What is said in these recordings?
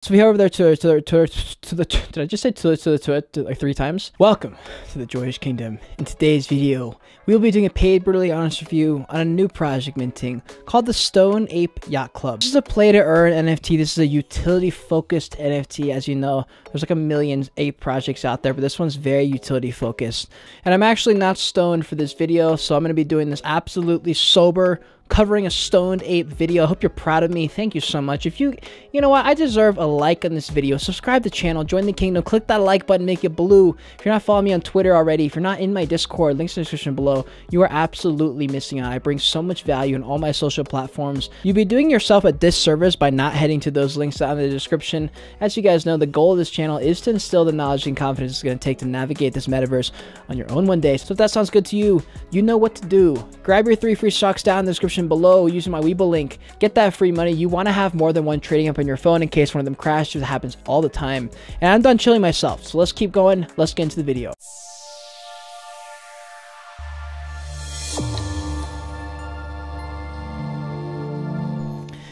So we head over there to the did I just say to like 3 times? Welcome to the Joyage Kingdom. In today's video, we will be doing a paid brutally honest review on a new project minting called the Stone Ape Yacht Club. This is a play to earn NFT. This is a utility focused NFT. As you know, there's like a million ape projects out there, but this one's very utility focused. And I'm actually not stoned for this video, so I'm going to be doing this absolutely sober, covering a stoned ape video. I hope you're proud of me. Thank you so much. If you know what, I deserve a like on this video. Subscribe to the channel, join the kingdom, click that like button, make it blue. If you're not following me on Twitter already, if you're not in my Discord, links in the description below, you are absolutely missing out. I bring so much value in all my social platforms. You'd be doing yourself a disservice by not heading to those links down in the description. As you guys know, the goal of this channel is to instill the knowledge and confidence it's going to take to navigate this metaverse on your own one day. So if that sounds good to you, you know what to do. Grab your 3 free stocks down in the description below using my Webull link. Get that free money. You want to have more than one trading up on your phone in case one of them crashes. It happens all the time. And I'm done chilling myself, so let's keep going. Let's get into the video.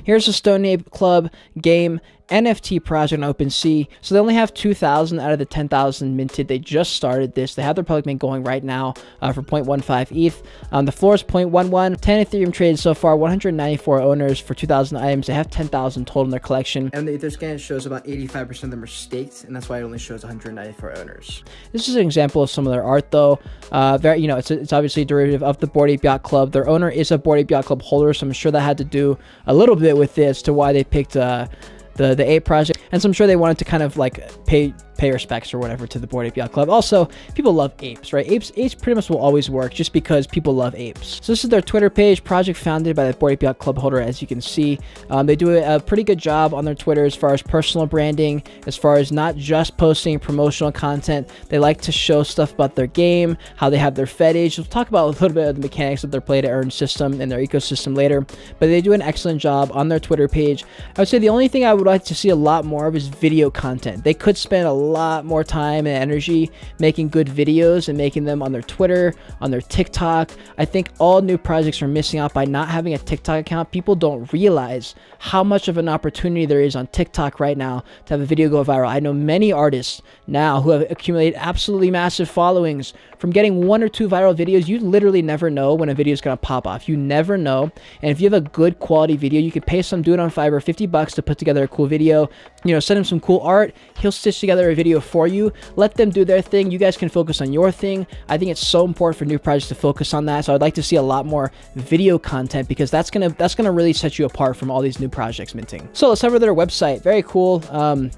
Here's the Stone Ape Club game NFT project on OpenSea. So they only have 2,000 out of the 10,000 minted. They just started this. They have their public mint going right now for 0.15 ETH. The floor is 0.11. 10 Ethereum traded so far, 194 owners for 2,000 items. They have 10,000 total in their collection. And the Etherscan shows about 85% of them are staked, and that's why it only shows 194 owners. This is an example of some of their art, though. It's obviously a derivative of the Bored Ape Yacht Club. Their owner is a Bored Ape Yacht Club holder, so I'm sure that had to do a little bit with this to why they picked the Ape project, and so I'm sure they wanted to kind of like pay respects or whatever to the Bored Ape Yacht Club. Also, people love apes, right? Apes pretty much will always work just because people love apes. So this is their Twitter page, project founded by the Bored Ape Yacht Club holder, as you can see. They do a pretty good job on their Twitter as far as personal branding, as far as not just posting promotional content. They like to show stuff about their game, how they have their fetish. We'll talk about a little bit of the mechanics of their play to earn system and their ecosystem later, but they do an excellent job on their Twitter page. I would say the only thing I would like to see a lot more of is video content. They could spend a lot more time and energy making good videos and making them on their Twitter, on their TikTok. I think all new projects are missing out by not having a TikTok account. People don't realize how much of an opportunity there is on TikTok right now to have a video go viral. I know many artists now who have accumulated absolutely massive followings from getting 1 or 2 viral videos. You literally never know when a video is going to pop off. You never know. And if you have a good quality video, you could pay some dude on Fiverr $50 to put together a cool video. Send him some cool art. He'll stitch together a video for you. Let them do their thing. You guys can focus on your thing. I think it's so important for new projects to focus on that. So I'd like to see a lot more video content, because that's gonna really set you apart from all these new projects minting. So let's head over to their website. Very cool.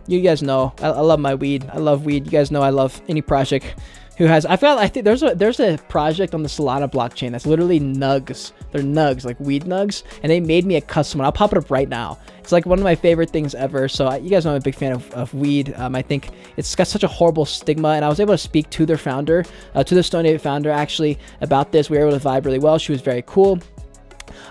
You guys know I love my weed. I love weed. You guys know I love any project who has, I think there's a project on the Solana blockchain that's literally nugs. They're nugs, like weed nugs, and they made me a custom one. I'll pop it up right now. It's like one of my favorite things ever. So you guys know I'm a big fan of weed. I think it's got such a horrible stigma, and I was able to speak to their founder, to the Stone Ape founder actually, about this. We were able to vibe really well. She was very cool.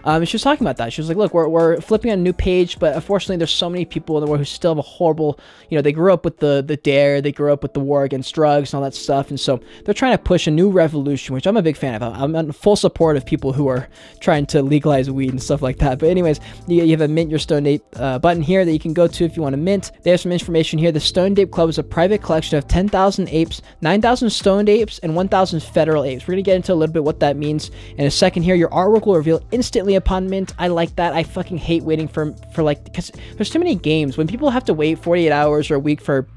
She was talking about that. She was like, look, we're flipping a new page, but unfortunately there's so many people in the world who still have a horrible, they grew up with the dare, they grew up with the war against drugs and all that stuff, and so they're trying to push a new revolution, which I'm a big fan of. I'm in full support of people who are trying to legalize weed and stuff like that. But anyways, you have a mint your Stone Ape button here that you can go to if you want to mint. They have some information here. The Stone Ape Club is a private collection of 10,000 apes, 9,000 stoned apes, and 1,000 federal apes. We're going to get into a little bit what that means in a second here. Your artwork will reveal instantly upon mint. I like that. I fucking hate waiting for like, because there's too many games when people have to wait 48 hours or a week for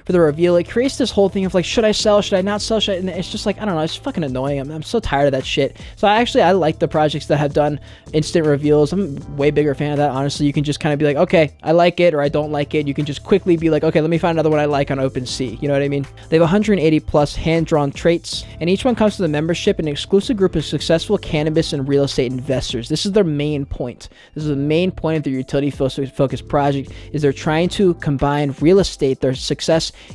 the reveal. It creates this whole thing of like, should I sell, should I not sell, and it's just like, I don't know, it's fucking annoying. I'm so tired of that shit. So I like the projects that have done instant reveals. I'm a way bigger fan of that, honestly. You can just kind of be like, okay, I like it or I don't like it. You can just quickly be like, okay, let me find another one I like on OpenSea. You know what I mean? They have 180 plus hand-drawn traits, and each one comes with a membership, an exclusive group of successful cannabis and real estate investors. This is their main point. This is the main point of their utility-focused project, is they're trying to combine real estate, their success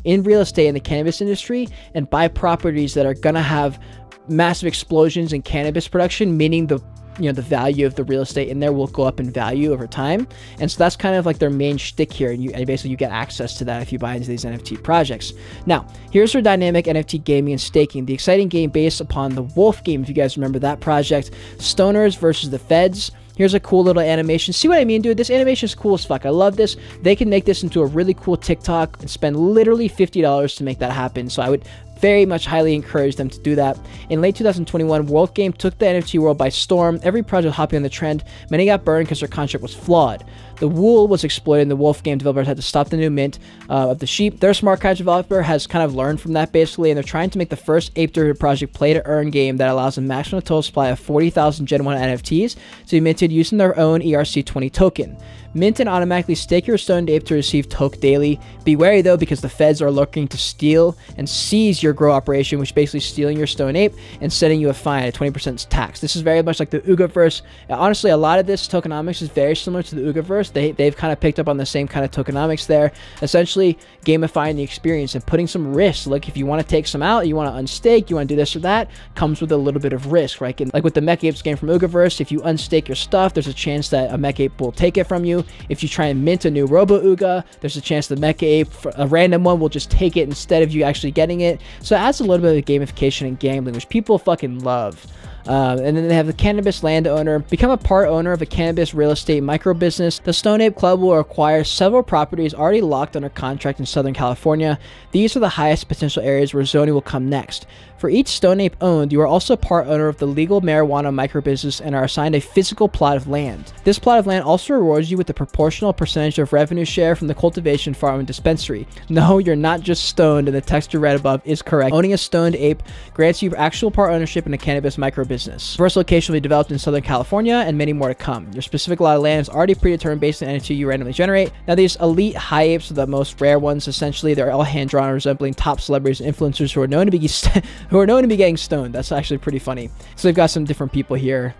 in real estate in the cannabis industry, and buy properties that are gonna have massive explosions in cannabis production, meaning the value of the real estate in there will go up in value over time. And so that's kind of like their main shtick here, and basically you get access to that if you buy into these NFT projects. Now, here's their dynamic NFT gaming and staking, the exciting game based upon the Wolf game, if you guys remember that project. Stoners versus the Feds. Here's a cool little animation. See what I mean, dude? This animation is cool as fuck. I love this. They can make this into a really cool TikTok and spend literally $50 to make that happen. So I would very much highly encourage them to do that. In late 2021, World Game took the NFT world by storm. Every project hopping on the trend. Many got burned because their contract was flawed. The wool was exploited, and the wolf game developers had to stop the new mint of the sheep. Their smart contract developer has kind of learned from that, basically, and they're trying to make the first ape derivative project play-to-earn game that allows a maximum total supply of 40,000 Gen 1 NFTs to be minted using their own ERC20 token. Mint and automatically stake your stoned ape to receive toke daily. Be wary though, because the feds are looking to steal and seize your grow operation, which is basically stealing your stoned ape and setting you a fine at 20% tax. This is very much like the Oogaverse. Honestly, a lot of this tokenomics is very similar to the Oogaverse. They've kind of picked up on the same kind of tokenomics there, essentially gamifying the experience and putting some risk. Like if you want to take some out, you want to unstake, you want to do this or that, comes with a little bit of risk, right? And like with the mech apes game from Oogaverse, if you unstake your stuff, there's a chance that a mech ape will take it from you. If you try and mint a new Robo Ooga, there's a chance the Mecha Ape, a random one, will just take it instead of you actually getting it. So it adds a little bit of gamification and gambling, which people fucking love. And then they have the Cannabis Landowner. Become a part owner of a cannabis real estate micro business. The Stone Ape Club will acquire several properties already locked under contract in Southern California. These are the highest potential areas where zoning will come next. For each Stone Ape owned, you are also part owner of the legal marijuana micro business and are assigned a physical plot of land. This plot of land also rewards you with a proportional percentage of revenue share from the cultivation, farm, and dispensary. No, you're not just stoned, and the text you read above is correct. Owning a stoned ape grants you actual part ownership in a cannabis micro business. First location will be developed in Southern California, and many more to come. Your specific lot of land is already predetermined based on NFT you randomly generate. Now, these elite high apes are the most rare ones. Essentially, they're all hand-drawn, resembling top celebrities and influencers who are known to be getting stoned. That's actually pretty funny. So they've got some different people here.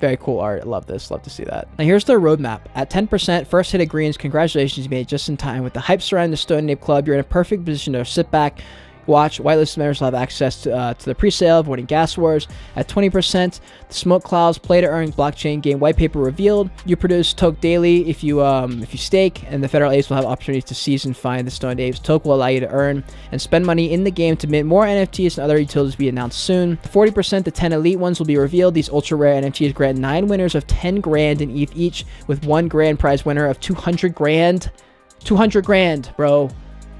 Very cool art. I love this. Love to see that. Now here's their roadmap. At 10%, first hit of greens. Congratulations, you made it just in time. With the hype surrounding the Stone Ape Club, you're in a perfect position to sit back, watch. Whitelisted members will have access to the pre-sale, avoiding gas wars. At 20%, the Smoke Clouds play-to-earn blockchain game white paper revealed. You produce toke daily if you stake, and the federal apes will have opportunities to seize and find the stoned apes. Toke will allow you to earn and spend money in the game to mint more NFTs and other utilities to be announced soon. 40%, the 10 elite ones will be revealed. These ultra rare NFTs grant 9 winners of 10 grand in ETH each, with 1 grand prize winner of 200 grand. 200 grand, bro.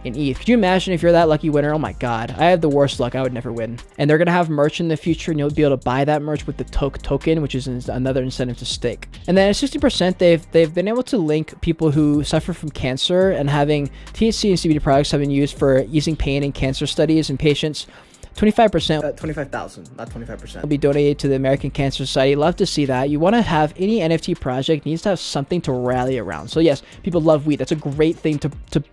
In ETH. Could you imagine if you're that lucky winner? Oh my god, I have the worst luck. I would never win. And they're gonna have merch in the future, and you'll be able to buy that merch with the toke token, which is another incentive to stake. And then at 60%, they've been able to link people who suffer from cancer, and having THC and CBD products have been used for easing pain in cancer studies in patients. 25%, 25,000, not 25%, will be donated to the American Cancer Society. Love to see that. You want to have any NFT project needs to have something to rally around. So yes, people love weed. That's a great thing to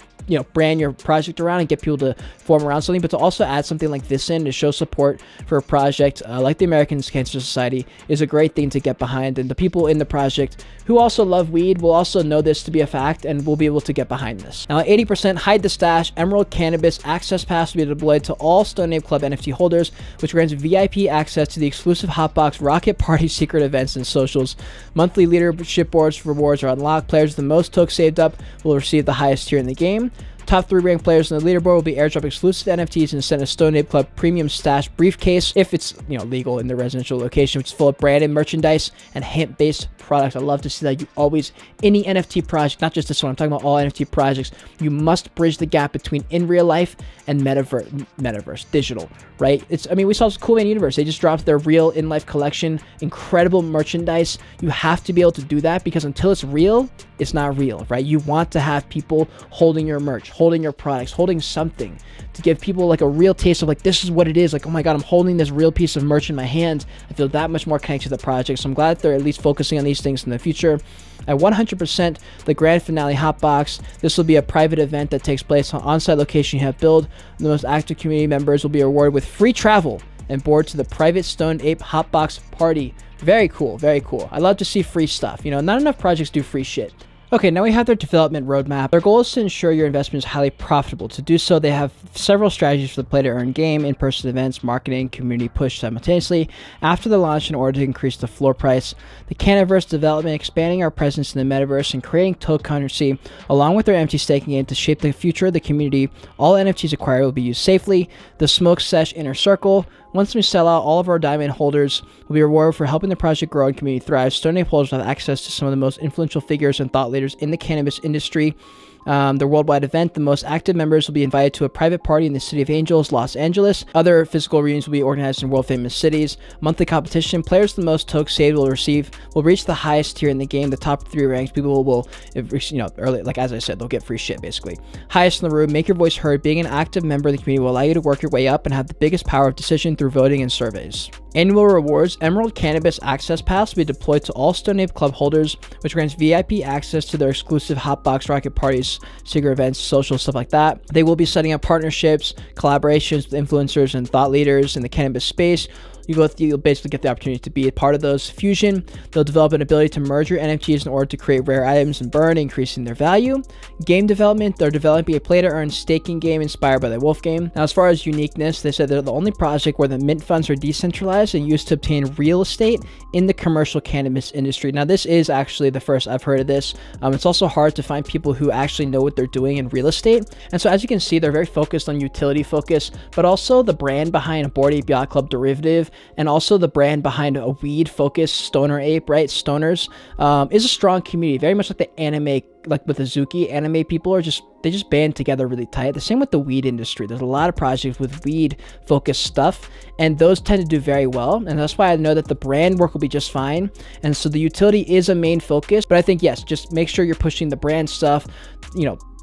brand your project around and get people to form around something, but to also add something like this in to show support for a project like the American Cancer Society is a great thing to get behind. And the people in the project who also love weed will also know this to be a fact and will be able to get behind this. Now at 80%, hide the stash. Emerald Cannabis Access Pass will be deployed to all Stone Ape Club NFT holders, which grants VIP access to the exclusive Hotbox Rocket Party secret events and socials. Monthly leadership boards rewards are unlocked. Players with the most tokes saved up will receive the highest tier in the game. Top 3 ranked players in the leaderboard will be airdrop exclusive NFTs and send a Stone Ape Club premium stash briefcase if it's legal in their residential location, which is full of branded merchandise and hemp-based products. I love to see that. You always, any NFT project, not just this one, I'm talking about all NFT projects, you must bridge the gap between in real life and metaverse, digital, right? We saw this Cool Man Universe. They just dropped their real in-life collection, incredible merchandise. You have to be able to do that, because until it's real, it's not real, right? You want to have people holding your merch, holding your products, holding something to give people like a real taste of like, this is what it is. Like, oh my God, I'm holding this real piece of merch in my hand. I feel that much more connected to the project. So I'm glad that they're at least focusing on these things in the future. At 100%, the grand finale Hotbox. This will be a private event that takes place on on-site location you have built. The most active community members will be rewarded with free travel and board to the private Stone Ape Hotbox party. Very cool, very cool. I love to see free stuff. Not enough projects do free shit. Okay, now we have their development roadmap. Their goal is to ensure your investment is highly profitable. To do so, they have several strategies for the play-to-earn game, in-person events, marketing, community push simultaneously after the launch in order to increase the floor price. The Cannabis development, expanding our presence in the metaverse and creating token currency, along with their NFT staking game to shape the future of the community. All NFTs acquired will be used safely. The Smoke Sesh Inner Circle, Once we sell out, all of our diamond holders will be rewarded for helping the project grow and community thrive. Stoned Ape holders will have access to some of the most influential figures and thought leaders in the cannabis industry. The worldwide event, the most active members will be invited to a private party in the City of Angels, Los Angeles. Other physical reunions will be organized in world-famous cities. Monthly competition, players with the most tokens saved will reach the highest tier in the game. The top 3 ranks, people will, early, like as I said, they'll get free shit basically. Highest in the room, make your voice heard. Being an active member of the community will allow you to work your way up and have the biggest power of decision through voting and surveys. Annual rewards, Emerald Cannabis Access Pass will be deployed to all Stoned Ape Club holders, which grants VIP access to their exclusive Hotbox Rocket parties, secret events, social stuff like that. They will be setting up partnerships, collaborations with influencers and thought leaders in the cannabis space. You'll basically get the opportunity to be a part of those. Fusion, they'll develop an ability to merge your NFTs in order to create rare items and burn, increasing their value. Game development, they're developing a play-to-earn staking game inspired by the Wolf game. Now, as far as uniqueness, they said they're the only project where the mint funds are decentralized and used to obtain real estate in the commercial cannabis industry. Now, this is actually the first I've heard of this. It's also hard to find people who actually know what they're doing in real estate. And so, as you can see, they're very focused on utility focus, but also the brand behind a Bored Ape Yacht Club derivative, and also the brand behind a weed-focused stoner ape, right? Stoners is a strong community, very much like the anime, like with Azuki. Anime people are they just band together really tight. The same with the weed industry. There's a lot of projects with weed-focused stuff, and those tend to do very well. And that's why I know that the brand work will be just fine. And so the utility is a main focus, but I think yes, just make sure you're pushing the brand stuff.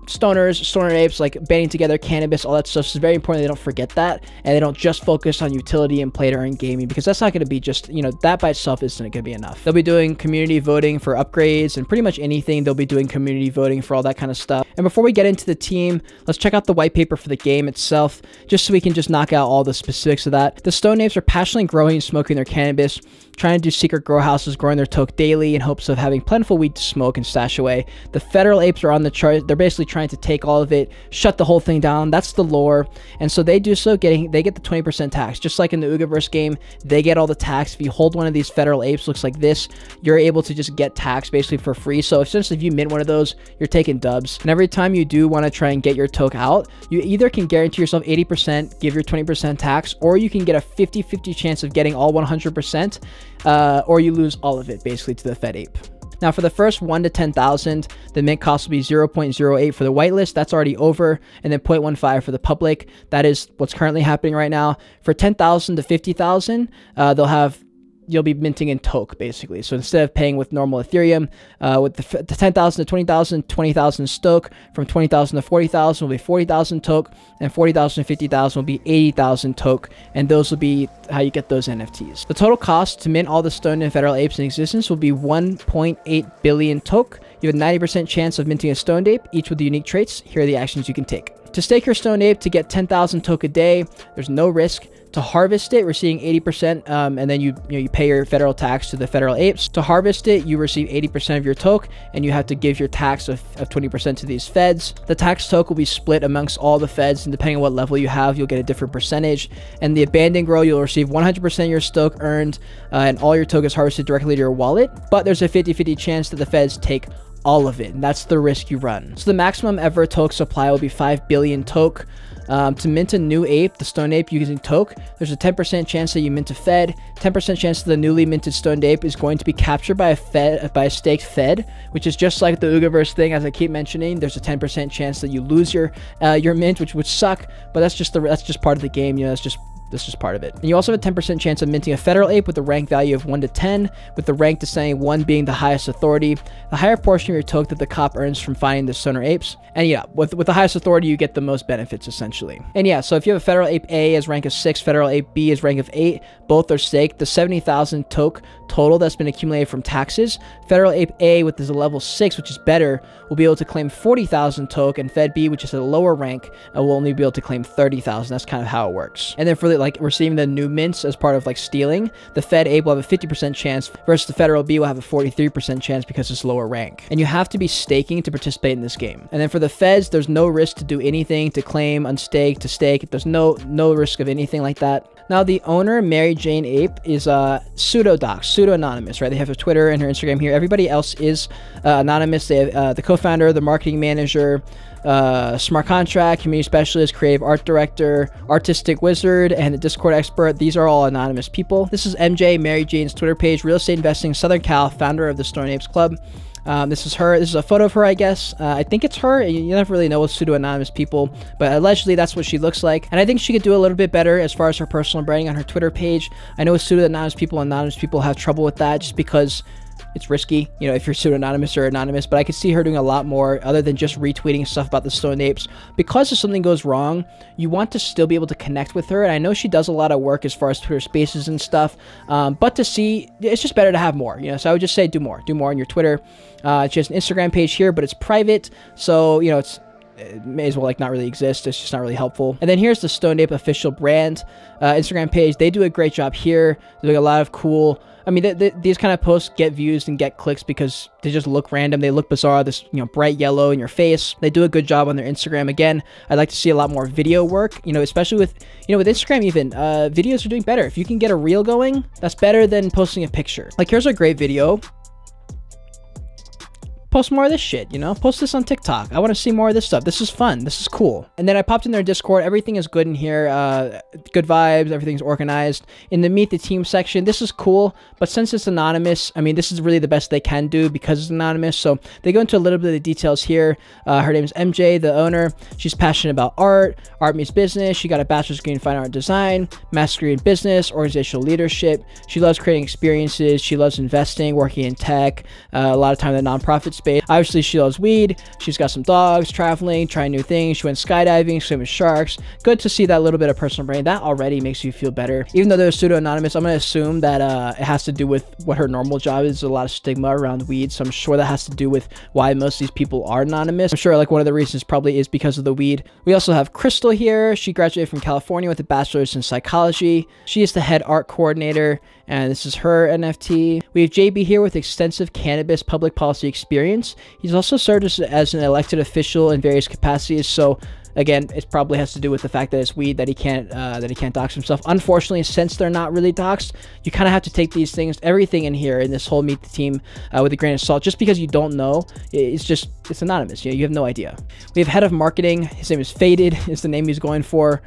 Stoners, stoner apes, like banding together, cannabis, all that stuff is very important. They don't forget that, and they don't just focus on utility and play-to-earn gaming, because that's not going to be just, that by itself isn't going to be enough. They'll be doing community voting for upgrades and pretty much anything. They'll be doing community voting for all that kind of stuff. And before we get into the team, let's check out the white paper for the game itself, just so we can just knock out all the specifics of that. The Stoned Apes are passionately growing and smoking their cannabis, trying to do secret grow houses, growing their toke daily in hopes of having plentiful weed to smoke and stash away. The federal apes are on the chart. They're basically trying to take all of it, shut the whole thing down. That's the lore. And so they do so, they get the 20% tax. Just like in the Ugaverse game, they get all the tax. If you hold one of these federal apes, looks like this, you're able to just get taxed basically for free. So essentially, if you mint one of those, you're taking dubs. And every time you do want to try and get your toke out, you either can guarantee yourself 80%, give your 20% tax, or you can get a 50-50 chance of getting all 100%, or you lose all of it basically to the Fed Ape. Now, for the first 1 to 10,000, the mint cost will be 0.08 for the whitelist. That's already over. And then 0.15 for the public. That is what's currently happening right now. For 10,000 to 50,000, you'll be minting in toke basically. So instead of paying with normal Ethereum, with the 10,000 to 20,000, 20,000 stoke. From 20,000 to 40,000 will be 40,000 toke, and 40,000 to 50,000 will be 80,000 toke, and those will be how you get those NFTs. The total cost to mint all the Stoned and federal apes in existence will be 1.8 billion toke. You have a 90% chance of minting a Stoned Ape, each with the unique traits. Here are the actions you can take. To stake your Stoned Ape to get 10,000 toke a day, there's no risk. To harvest it, receiving 80%, and then you pay your federal tax to the federal apes. To harvest it, you receive 80% of your toke, and you have to give your tax of 20% to these feds. The tax toke will be split amongst all the feds, and depending on what level you have, you'll get a different percentage. And the abandon grow, you'll receive 100% of your stoke earned, and all your toke is harvested directly to your wallet. But there's a 50-50 chance that the feds take all of it, and that's the risk you run. So the maximum ever toke supply will be 5 billion toke. To mint a new ape, the Stoned Ape using toke, there's a 10% chance that you mint a fed. 10% chance that the newly minted Stoned Ape is going to be captured by a staked fed, which is just like the Ugaverse thing. As I keep mentioning, there's a 10% chance that you lose your mint, which would suck, but that's just part of the game. That's just part of it. And you also have a 10% chance of minting a federal ape with a rank value of 1 to 10, with the rank descending 1 being the highest authority. The higher portion of your toke that the cop earns from finding the stoner apes. And yeah, with the highest authority, you get the most benefits essentially. And yeah, so if you have a federal ape A as rank of 6, federal ape B as rank of 8, both are staked. The 70,000 toke total that's been accumulated from taxes. Federal ape A, with a level 6, which is better, will be able to claim 40,000 toke, and Fed B, which is at a lower rank, will only be able to claim 30,000. That's kind of how it works. And then for receiving the new mints as part of stealing, the Fed A will have a 50% chance versus the federal B will have a 43% chance because it's lower rank. And you have to be staking to participate in this game. And then for the feds, there's no risk to do anything, to claim, unstake, to stake. There's no risk of anything like that. Now, the owner, Mary Jane Ape, is pseudo-anonymous, right? They have a Twitter and her Instagram here. Everybody else is anonymous. They have the co-founder, the marketing manager, smart contract, community specialist, creative art director, artistic wizard, and the Discord expert. These are all anonymous people. This is MJ, Mary Jane's Twitter page, real estate investing, Southern Cal, founder of the Sony Apes Club. This is her. This is a photo of her, I guess. I think it's her. You never really know with pseudo-anonymous people, but allegedly that's what she looks like. And I think she could do a little bit better as far as her personal branding on her Twitter page. I know with pseudo-anonymous people have trouble with that just because it's risky, you know, if you're pseudo-anonymous or anonymous, but I could see her doing a lot more other than just retweeting stuff about the Stoned Apes. Because if something goes wrong, you want to still be able to connect with her, and I know she does a lot of work as far as Twitter Spaces and stuff, but to see, it's just better to have more, you know, so I would just say do more on your Twitter. She has an Instagram page here, but it's private, so, you know, it may as well like not really exist. It's just not really helpful. And then here's the Stoned Ape official brand Instagram page. They do a great job here. They're doing a lot of cool, I mean, these kind of posts get views and get clicks because they just look random. They look bizarre, this, you know, bright yellow in your face. They do a good job on their Instagram. Again, I'd like to see a lot more video work, you know, especially with, you know, with Instagram even, videos are doing better. If you can get a reel going, that's better than posting a picture. Like, here's a great video. Post more of this shit, you know, post this on TikTok. I want to see more of this stuff. This is fun. This is cool. And then I popped in their Discord. Everything is good in here. Good vibes. Everything's organized. In the meet the team section, this is cool, but since it's anonymous, I mean, this is really the best they can do because it's anonymous. So they go into a little bit of the details here. Her name is MJ, the owner. She's passionate about art meets business. She got a bachelor's degree in fine art design, master's degree in business, organizational leadership. She loves creating experiences. She loves investing, working in tech, a lot of time in the nonprofit space. Obviously, she loves weed. She's got some dogs, traveling, trying new things. She went skydiving, swim with sharks. Good to see that little bit of personal branding. That already makes you feel better. Even though they're pseudo-anonymous, I'm going to assume that it has to do with what her normal job is. There's a lot of stigma around weed, so I'm sure that has to do with why most of these people are anonymous. I'm sure like one of the reasons probably is because of the weed. We also have Crystal here. She graduated from California with a bachelor's in psychology. She is the head art coordinator, and this is her NFT. We have JB here with extensive cannabis public policy experience. He's also served as an elected official in various capacities, so again, it probably has to do with the fact that it's weed that he can't dox himself. Unfortunately, since they're not really doxed, you kind of have to take these things, everything in here in this whole meet the team with a grain of salt. Just because you don't know, it's anonymous. You know, you have no idea. We have head of marketing. His name is Faded. Is the name he's going for.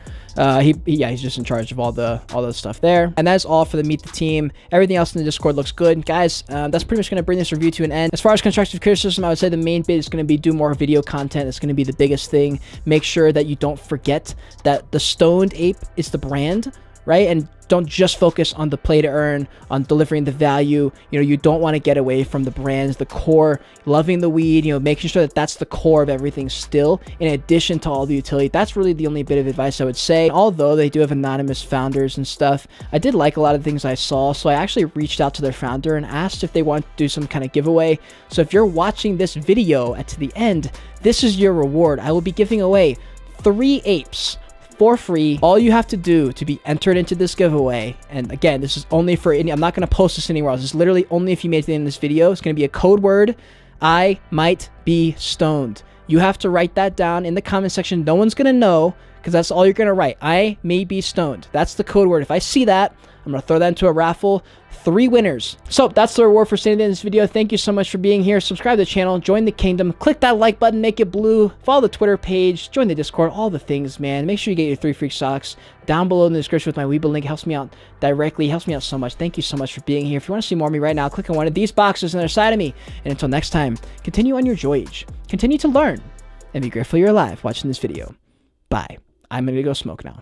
He's just in charge of all the stuff there. And that's all for the meet the team. Everything else in the Discord looks good, guys. That's pretty much going to bring this review to an end. As far as constructive criticism, I would say the main bit is going to be do more video content. It's going to be the biggest thing. Make sure that you don't forget that the Stoned Ape is the brand, right? And don't just focus on the play to earn, on delivering the value. You know, you don't want to get away from the brands, the core, loving the weed, you know, making sure that that's the core of everything still, in addition to all the utility. That's really the only bit of advice I would say. Although they do have anonymous founders and stuff, I did like a lot of things I saw, so I actually reached out to their founder and asked if they want to do some kind of giveaway. So if you're watching this video to the end, this is your reward. I will be giving away 3 apes for free. All you have to do to be entered into this giveaway, and again, this is only for any, I'm not going to post this anywhere else. This is literally only if you made it in this video. It's going to be a code word, I might be stoned. You have to write that down in the comment section. No one's going to know because that's all you're going to write. I may be stoned. That's the code word. If I see that, I'm going to throw that into a raffle. 3 winners. So that's the reward for staying in this video. Thank you so much for being here. Subscribe to the channel, join the kingdom, click that like button, make it blue, follow the Twitter page, join the Discord, all the things, man. Make sure you get your 3 free socks down below in the description with my Weeble link. It helps me out directly, helps me out so much. Thank you so much for being here. If you want to see more of me right now, click on one of these boxes on the other side of me. And until next time, continue on your Joyage. Continue to learn and be grateful you're alive watching this video. Bye. I'm gonna go smoke now.